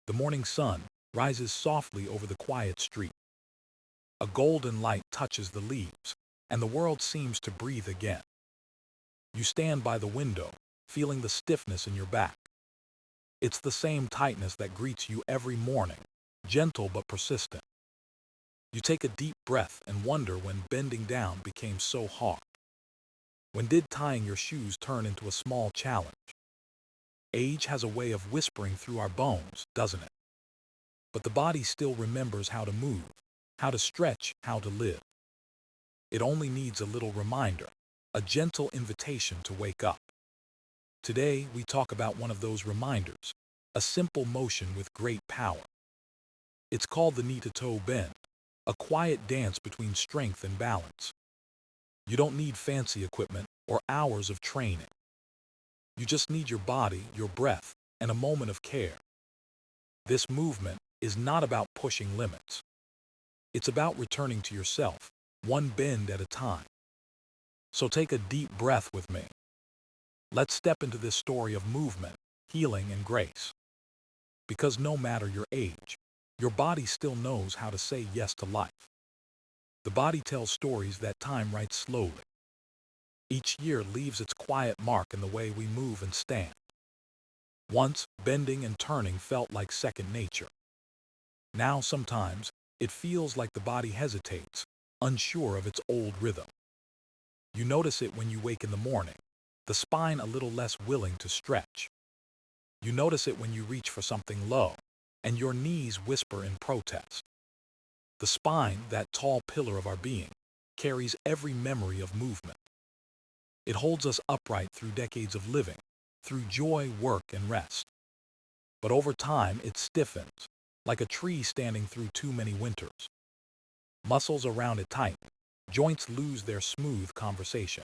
The morning sun rises softly over the quiet street. A golden light touches the leaves, and the world seems to breathe again. You stand by the window, feeling the stiffness in your back. It's the same tightness that greets you every morning, gentle but persistent. You take a deep breath and wonder when bending down became so hard. When did tying your shoes turn into a small challenge? Age has a way of whispering through our bones, doesn't it? But the body still remembers how to move, how to stretch, how to live. It only needs a little reminder, a gentle invitation to wake up. Today, we talk about one of those reminders, a simple motion with great power. It's called the knee-to-toe bend, a quiet dance between strength and balance. You don't need fancy equipment or hours of training. You just need your body, your breath, and a moment of care. This movement is not about pushing limits. It's about returning to yourself, one bend at a time. So take a deep breath with me. Let's step into this story of movement, healing, and grace. Because no matter your age, your body still knows how to say yes to life. The body tells stories that time writes slowly. Each year leaves its quiet mark in the way we move and stand. Once, bending and turning felt like second nature. Now, sometimes, it feels like the body hesitates, unsure of its old rhythm. You notice it when you wake in the morning, the spine a little less willing to stretch. You notice it when you reach for something low, and your knees whisper in protest. The spine, that tall pillar of our being, carries every memory of movement. It holds us upright through decades of living, through joy, work, and rest. But over time, it stiffens, like a tree standing through too many winters. Muscles around it tighten, joints lose their smooth conversation.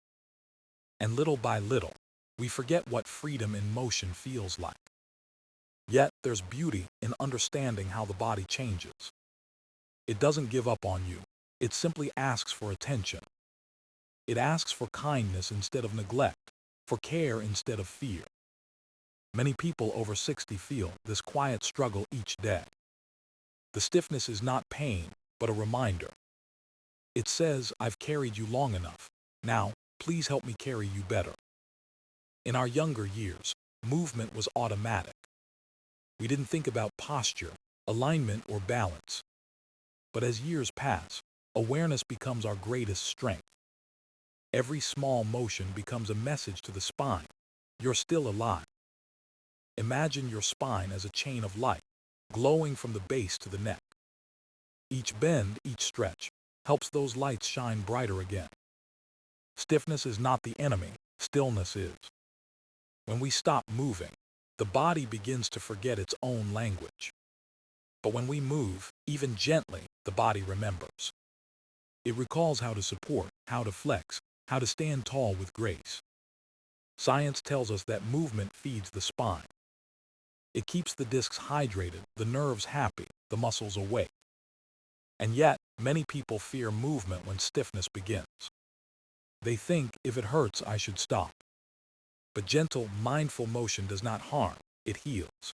And little by little, we forget what freedom in motion feels like. Yet, there's beauty in understanding how the body changes. It doesn't give up on you. It simply asks for attention. It asks for kindness instead of neglect, for care instead of fear. Many people over 60 feel this quiet struggle each day. The stiffness is not pain, but a reminder. It says, I've carried you long enough. Now, please help me carry you better. In our younger years, movement was automatic. We didn't think about posture, alignment, or balance. But as years pass, awareness becomes our greatest strength. Every small motion becomes a message to the spine. You're still alive. Imagine your spine as a chain of light, glowing from the base to the neck. Each bend, each stretch, helps those lights shine brighter again. Stiffness is not the enemy, stillness is. When we stop moving, the body begins to forget its own language. But when we move, even gently, the body remembers. It recalls how to support, how to flex, how to stand tall with grace. Science tells us that movement feeds the spine. It keeps the discs hydrated, the nerves happy, the muscles awake. And yet, many people fear movement when stiffness begins. They think, if it hurts, I should stop. But gentle, mindful motion does not harm, it heals.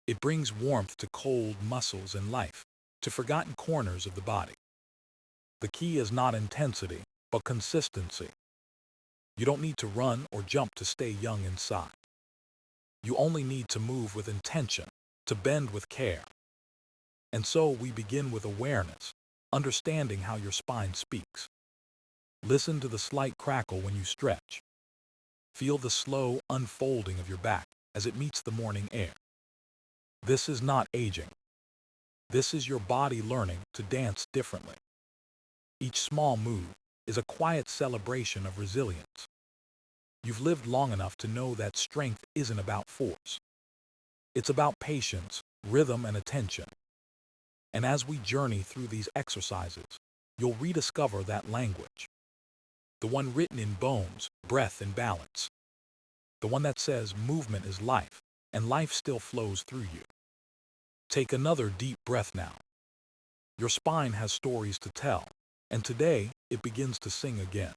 It brings warmth to cold muscles and life, to forgotten corners of the body. The key is not intensity, but consistency. You don't need to run or jump to stay young inside. You only need to move with intention, to bend with care. And so we begin with awareness, understanding how your spine speaks. Listen to the slight crackle when you stretch. Feel the slow unfolding of your back as it meets the morning air. This is not aging. This is your body learning to dance differently. Each small move is a quiet celebration of resilience. You've lived long enough to know that strength isn't about force. It's about patience, rhythm, and attention. And as we journey through these exercises, you'll rediscover that language. The one written in bones, breath, and balance. The one that says movement is life, and life still flows through you. Take another deep breath now. Your spine has stories to tell, and today it begins to sing again.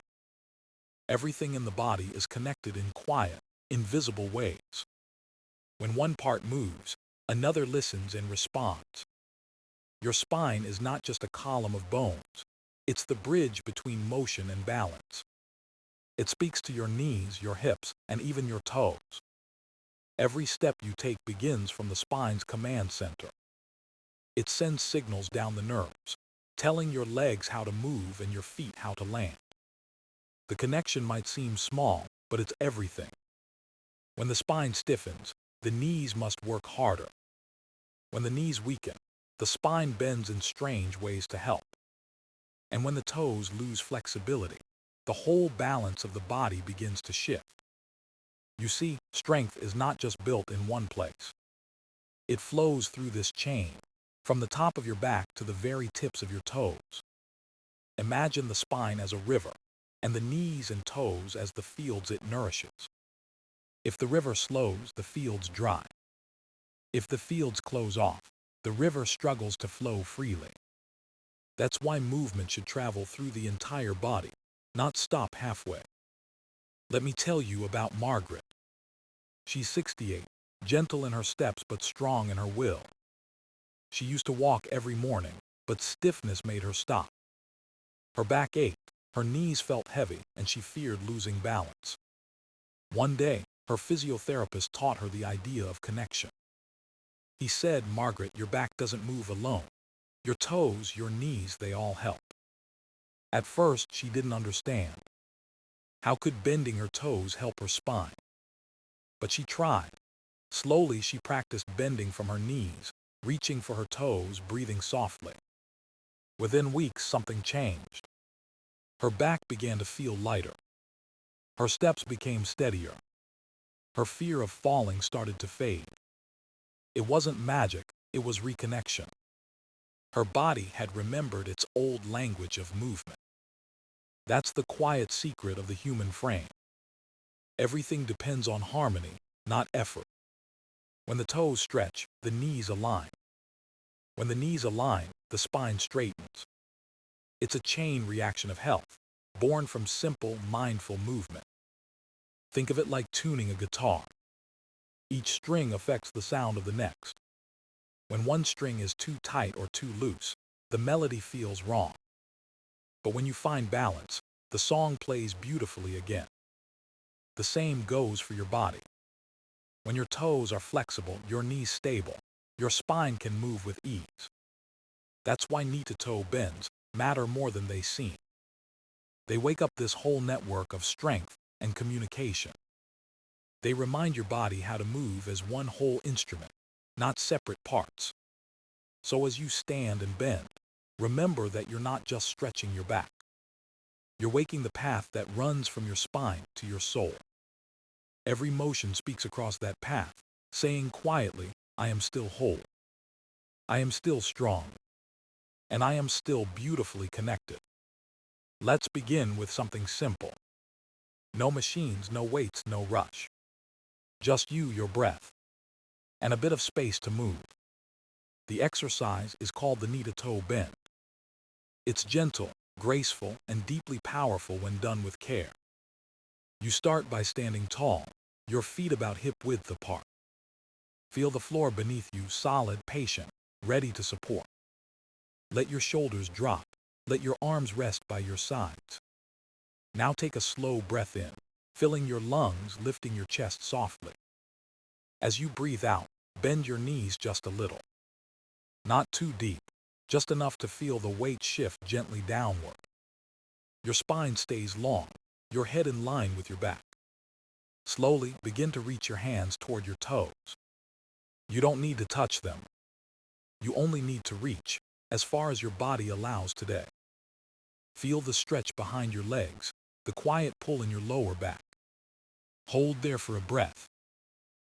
Everything in the body is connected in quiet, invisible ways. When one part moves, Another listens and responds. Your spine is not just a column of bones. It's the bridge between motion and balance. It speaks to your knees, your hips, and even your toes. Every step you take begins from the spine's command center. It sends signals down the nerves, telling your legs how to move and your feet how to land. The connection might seem small, but it's everything. When the spine stiffens, the knees must work harder. When the knees weaken, the spine bends in strange ways to help. And when the toes lose flexibility, the whole balance of the body begins to shift. You see, strength is not just built in one place. It flows through this chain, from the top of your back to the very tips of your toes. Imagine the spine as a river, and the knees and toes as the fields it nourishes. If the river slows, the fields dry. If the fields close off, the river struggles to flow freely. That's why movement should travel through the entire body, not stop halfway. Let me tell you about Margaret. She's 68, gentle in her steps but strong in her will. She used to walk every morning, but stiffness made her stop. Her back ached, her knees felt heavy, and she feared losing balance. One day, her physiotherapist taught her the idea of connection. He said, "Margaret, your back doesn't move alone. Your toes, your knees, they all help." At first, she didn't understand. How could bending her toes help her spine? But she tried. Slowly, she practiced bending from her knees, reaching for her toes, breathing softly. Within weeks, something changed. Her back began to feel lighter. Her steps became steadier. Her fear of falling started to fade. It wasn't magic, it was reconnection. Her body had remembered its old language of movement. That's the quiet secret of the human frame. Everything depends on harmony, not effort. When the toes stretch, the knees align. When the knees align, the spine straightens. It's a chain reaction of health, born from simple, mindful movement. Think of it like tuning a guitar. Each string affects the sound of the next. When one string is too tight or too loose, the melody feels wrong. But when you find balance, the song plays beautifully again. The same goes for your body. When your toes are flexible, your knees stable, your spine can move with ease. That's why knee-to-toe bends matter more than they seem. They wake up this whole network of strength and communication. They remind your body how to move as one whole instrument, not separate parts. So as you stand and bend, remember that you're not just stretching your back. You're waking the path that runs from your spine to your soul. Every motion speaks across that path, saying quietly, "I am still whole. I am still strong. And I am still beautifully connected." Let's begin with something simple. No machines, no weights, no rush. Just you, your breath, and a bit of space to move. The exercise is called the knee-to-toe bend. It's gentle, graceful, and deeply powerful when done with care. You start by standing tall, your feet about hip-width apart. Feel the floor beneath you, solid, patient, ready to support. Let your shoulders drop. Let your arms rest by your sides. Now take a slow breath in, filling your lungs, lifting your chest softly. As you breathe out, bend your knees just a little. Not too deep, just enough to feel the weight shift gently downward. Your spine stays long, your head in line with your back. Slowly begin to reach your hands toward your toes. You don't need to touch them. You only need to reach, as far as your body allows today. Feel the stretch behind your legs, the quiet pull in your lower back. Hold there for a breath.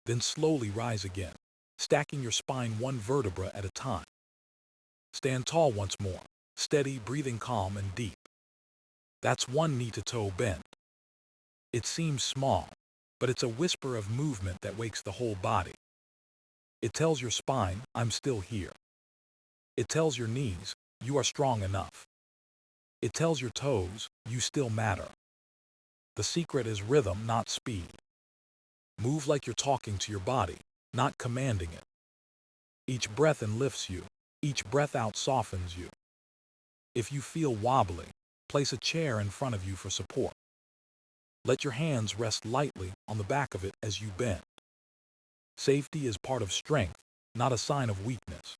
Then slowly rise again, stacking your spine one vertebra at a time. Stand tall once more, steady, breathing calm and deep. That's one knee-to-toe bend. It seems small, but it's a whisper of movement that wakes the whole body. It tells your spine, "I'm still here." It tells your knees, "You are strong enough." It tells your toes, "You still matter." The secret is rhythm, not speed. Move like you're talking to your body, not commanding it. Each breath in lifts you, each breath out softens you. If you feel wobbly, place a chair in front of you for support. Let your hands rest lightly on the back of it as you bend. Safety is part of strength, not a sign of weakness.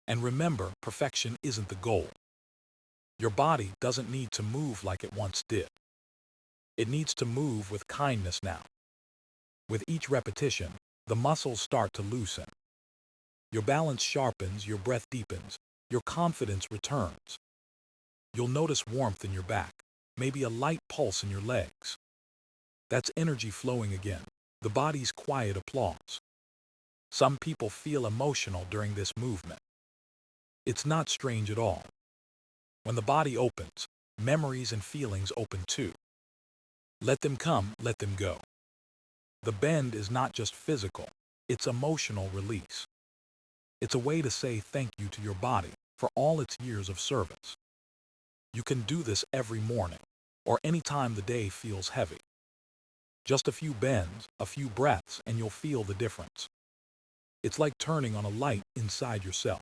And remember, perfection isn't the goal. Your body doesn't need to move like it once did. It needs to move with kindness now. With each repetition, the muscles start to loosen. Your balance sharpens, your breath deepens, your confidence returns. You'll notice warmth in your back, maybe a light pulse in your legs. That's energy flowing again, the body's quiet applause. Some people feel emotional during this movement. It's not strange at all. When the body opens, memories and feelings open too. Let them come, let them go. The bend is not just physical, it's emotional release. It's a way to say thank you to your body for all its years of service. You can do this every morning, or any time the day feels heavy. Just a few bends, a few breaths, and you'll feel the difference. It's like turning on a light inside yourself.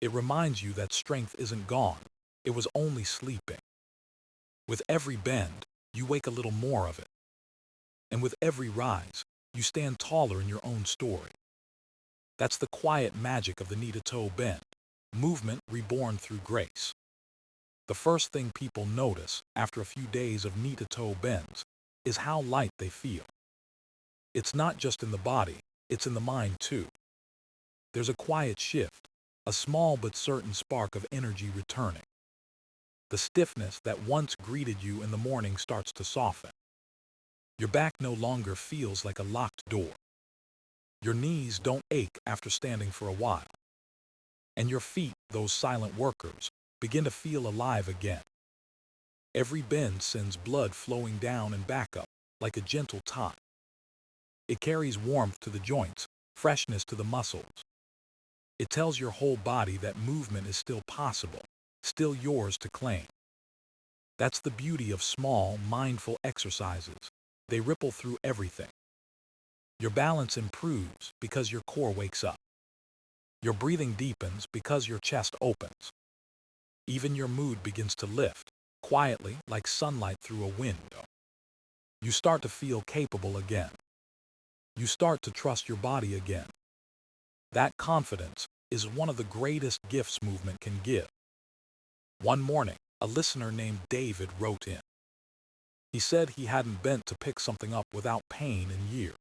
It reminds you that strength isn't gone, it was only sleeping. With every bend, you wake a little more of it. And with every rise, you stand taller in your own story. That's the quiet magic of the knee-to-toe bend, movement reborn through grace. The first thing people notice after a few days of knee-to-toe bends is how light they feel. It's not just in the body, it's in the mind too. There's a quiet shift, a small but certain spark of energy returning. The stiffness that once greeted you in the morning starts to soften. Your back no longer feels like a locked door. Your knees don't ache after standing for a while. And your feet, those silent workers, begin to feel alive again. Every bend sends blood flowing down and back up like a gentle tide. It carries warmth to the joints, freshness to the muscles. It tells your whole body that movement is still possible, still yours to claim. That's the beauty of small, mindful exercises. They ripple through everything. Your balance improves because your core wakes up. Your breathing deepens because your chest opens. Even your mood begins to lift, quietly like sunlight through a window. You start to feel capable again. You start to trust your body again. That confidence is one of the greatest gifts movement can give. One morning, a listener named David wrote in. He said he hadn't bent to pick something up without pain in years.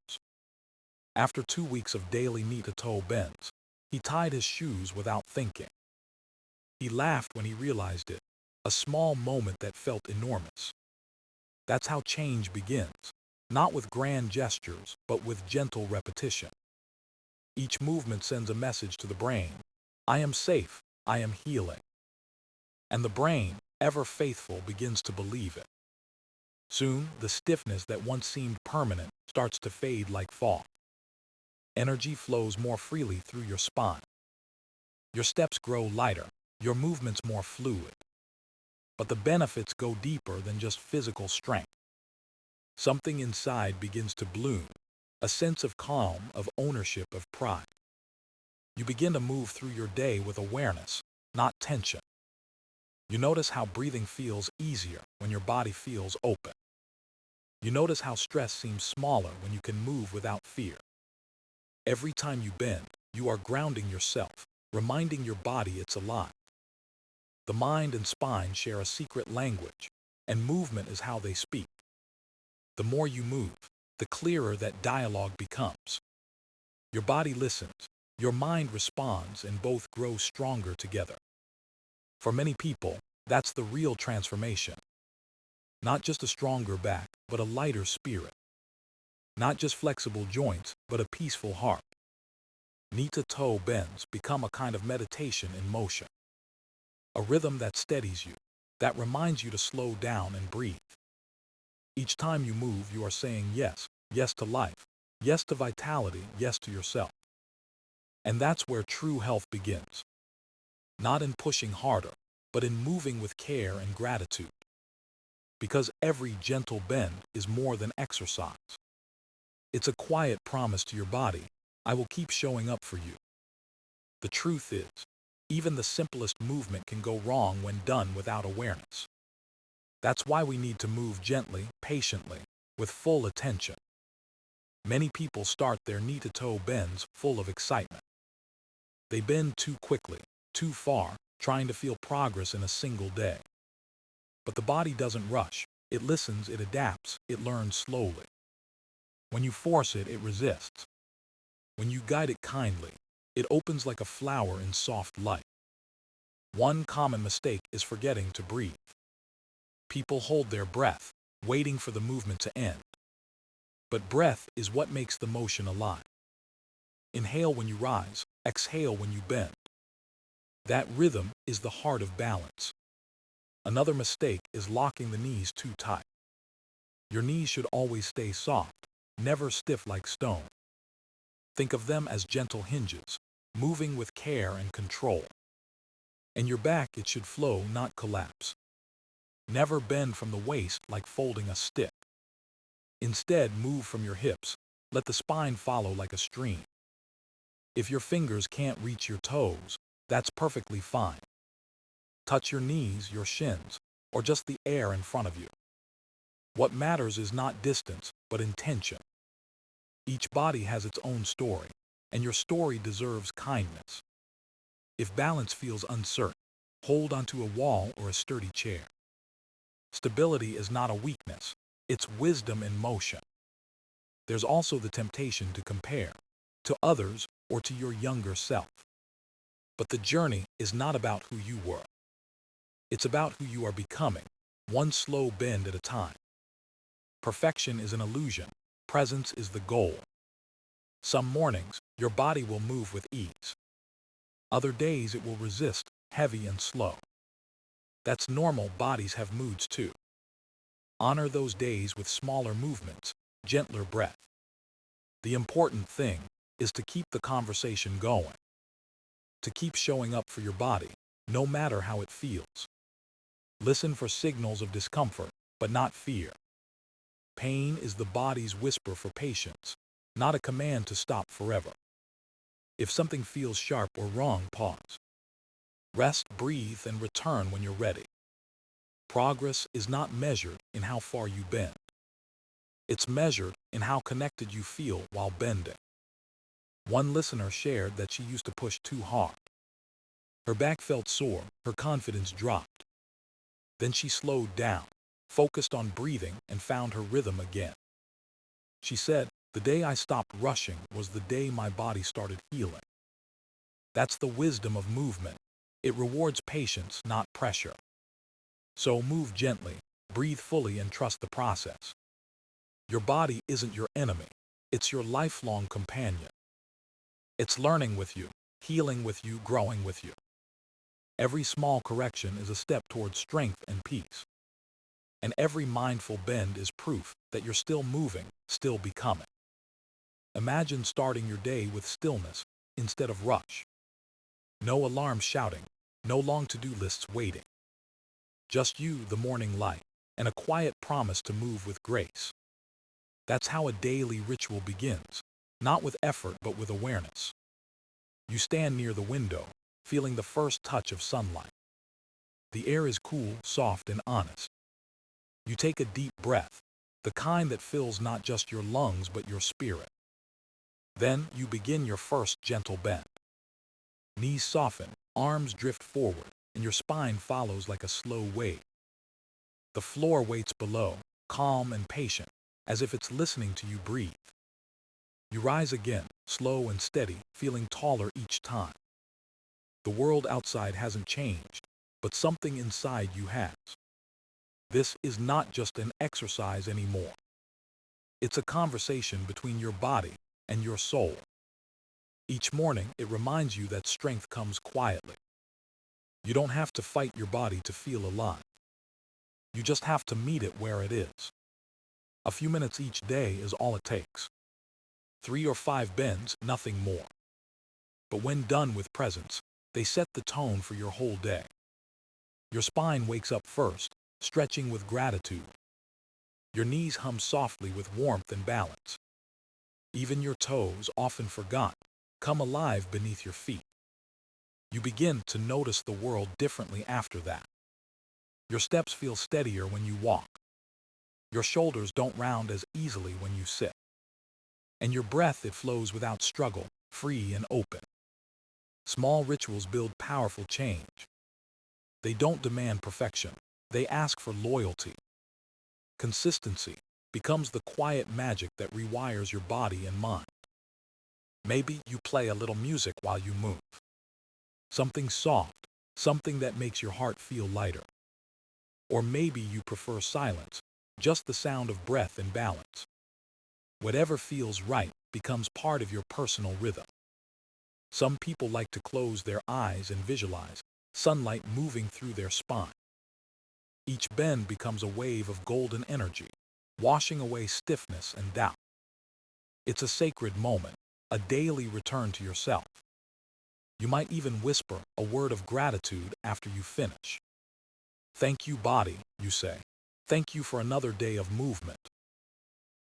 After 2 weeks of daily knee-to-toe bends, he tied his shoes without thinking. He laughed when he realized it, a small moment that felt enormous. That's how change begins, not with grand gestures, but with gentle repetition. Each movement sends a message to the brain. I am safe, I am healing. And the brain, ever faithful, begins to believe it. Soon, the stiffness that once seemed permanent starts to fade like fog. Energy flows more freely through your spine. Your steps grow lighter, your movements more fluid. But the benefits go deeper than just physical strength. Something inside begins to bloom, a sense of calm, of ownership, of pride. You begin to move through your day with awareness, not tension. You notice how breathing feels easier when your body feels open. You notice how stress seems smaller when you can move without fear. Every time you bend, you are grounding yourself, reminding your body it's alive. The mind and spine share a secret language, and movement is how they speak. The more you move, the clearer that dialogue becomes. Your body listens, your mind responds, and both grow stronger together. For many people, that's the real transformation. Not just a stronger back, but a lighter spirit. Not just flexible joints, but a peaceful heart. Knee-to-toe bends become a kind of meditation in motion. A rhythm that steadies you, that reminds you to slow down and breathe. Each time you move, you are saying yes, yes to life, yes to vitality, yes to yourself. And that's where true health begins. Not in pushing harder, but in moving with care and gratitude. Because every gentle bend is more than exercise. It's a quiet promise to your body, I will keep showing up for you, The truth is, even the simplest movement can go wrong when done without awareness. That's why we need to move gently, patiently, with full attention. Many people start their knee-to-toe bends full of excitement. They bend too quickly, too far, trying to feel progress in a single day. But the body doesn't rush. It listens, it adapts, it learns slowly. When you force it, it resists. When you guide it kindly, it opens like a flower in soft light. One common mistake is forgetting to breathe. People hold their breath, waiting for the movement to end. But breath is what makes the motion alive. Inhale when you rise, exhale when you bend. That rhythm is the heart of balance. Another mistake is locking the knees too tight. Your knees should always stay soft, never stiff like stone. Think of them as gentle hinges, moving with care and control. And your back, it should flow, not collapse. Never bend from the waist like folding a stick. Instead, move from your hips. Let the spine follow like a stream. If your fingers can't reach your toes, that's perfectly fine. Touch your knees, your shins, or just the air in front of you. What matters is not distance, but intention. Each body has its own story, and your story deserves kindness. If balance feels uncertain, hold onto a wall or a sturdy chair. Stability is not a weakness, it's wisdom in motion. There's also the temptation to compare, to others or to your younger self. But the journey is not about who you were. It's about who you are becoming, one slow bend at a time. Perfection is an illusion, presence is the goal. Some mornings, your body will move with ease. Other days it will resist, heavy and slow. That's normal, bodies have moods too. Honor those days with smaller movements, gentler breath. The important thing is to keep the conversation going. To keep showing up for your body, no matter how it feels. Listen for signals of discomfort, but not fear. Pain is the body's whisper for patience, not a command to stop forever. If something feels sharp or wrong, pause. Rest, breathe, and return when you're ready. Progress is not measured in how far you bend. It's measured in how connected you feel while bending. One listener shared that she used to push too hard. Her back felt sore, her confidence dropped. Then she slowed down, focused on breathing, and found her rhythm again. She said, "The day I stopped rushing was the day my body started healing." That's the wisdom of movement. It rewards patience, not pressure. So move gently, breathe fully, and trust the process. Your body isn't your enemy. It's your lifelong companion. It's learning with you, healing with you, growing with you. Every small correction is a step towards strength and peace. And every mindful bend is proof that you're still moving, still becoming. Imagine starting your day with stillness instead of rush. No alarms shouting, no long to-do lists waiting. Just you, the morning light, and a quiet promise to move with grace. That's how a daily ritual begins, not with effort but with awareness. You stand near the window, feeling the first touch of sunlight. The air is cool, soft, and honest. You take a deep breath, the kind that fills not just your lungs but your spirit. Then you begin your first gentle bend. Knees soften, arms drift forward, and your spine follows like a slow wave. The floor waits below, calm and patient, as if it's listening to you breathe. You rise again, slow and steady, feeling taller each time. The world outside hasn't changed, but something inside you has. This is not just an exercise anymore. It's a conversation between your body and your soul. Each morning, it reminds you that strength comes quietly. You don't have to fight your body to feel alive. You just have to meet it where it is. A few minutes each day is all it takes. 3 or 5 bends, nothing more. But when done with presence, they set the tone for your whole day. Your spine wakes up first, stretching with gratitude. Your knees hum softly with warmth and balance. Even your toes, often forgotten, come alive beneath your feet. You begin to notice the world differently after that. Your steps feel steadier when you walk. Your shoulders don't round as easily when you sit. And your breath, it flows without struggle, free and open. Small rituals build powerful change. They don't demand perfection. They ask for loyalty. Consistency becomes the quiet magic that rewires your body and mind. Maybe you play a little music while you move. Something soft, something that makes your heart feel lighter. Or maybe you prefer silence, just the sound of breath and balance. Whatever feels right becomes part of your personal rhythm. Some people like to close their eyes and visualize sunlight moving through their spine. Each bend becomes a wave of golden energy, washing away stiffness and doubt. It's a sacred moment, a daily return to yourself. You might even whisper a word of gratitude after you finish. Thank you, body, you say. Thank you for another day of movement.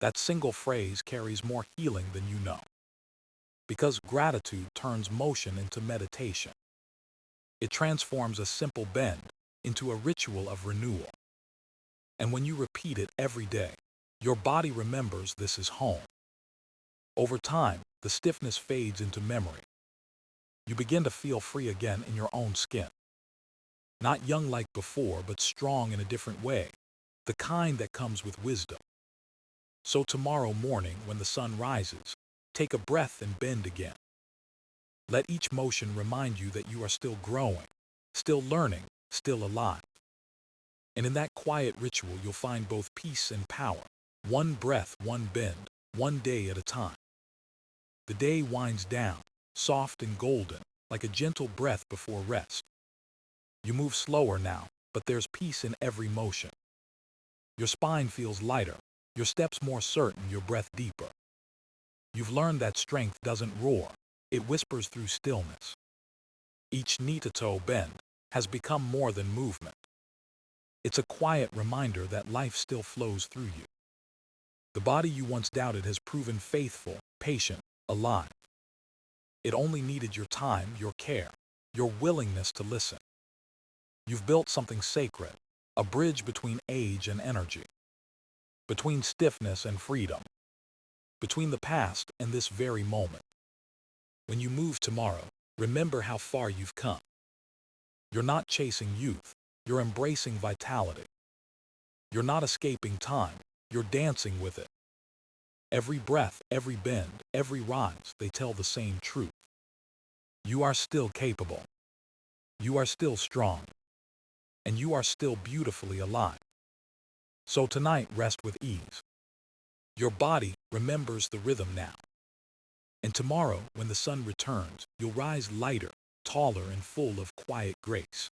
That single phrase carries more healing than you know. Because gratitude turns motion into meditation. It transforms a simple bend into a ritual of renewal. And when you repeat it every day, your body remembers this is home. Over time, the stiffness fades into memory. You begin to feel free again in your own skin. Not young like before, but strong in a different way, the kind that comes with wisdom. So tomorrow morning, when the sun rises, take a breath and bend again. Let each motion remind you that you are still growing, still learning, still alive. And in that quiet ritual, you'll find both peace and power. One breath, one bend, one day at a time. The day winds down, soft and golden, like a gentle breath before rest. You move slower now, but there's peace in every motion. Your spine feels lighter, your steps more certain, your breath deeper. You've learned that strength doesn't roar, it whispers through stillness. Each knee-to-toe bend has become more than movement. It's a quiet reminder that life still flows through you. The body you once doubted has proven faithful, patient, alive. It only needed your time, your care, your willingness to listen. You've built something sacred, a bridge between age and energy, between stiffness and freedom, between the past and this very moment. When you move tomorrow, remember how far you've come. You're not chasing youth, you're embracing vitality. You're not escaping time, you're dancing with it. Every breath, every bend, every rise, they tell the same truth. You are still capable. You are still strong. And you are still beautifully alive. So tonight, rest with ease. Your body remembers the rhythm now. And tomorrow, when the sun returns, you'll rise lighter, taller, and full of quiet grace.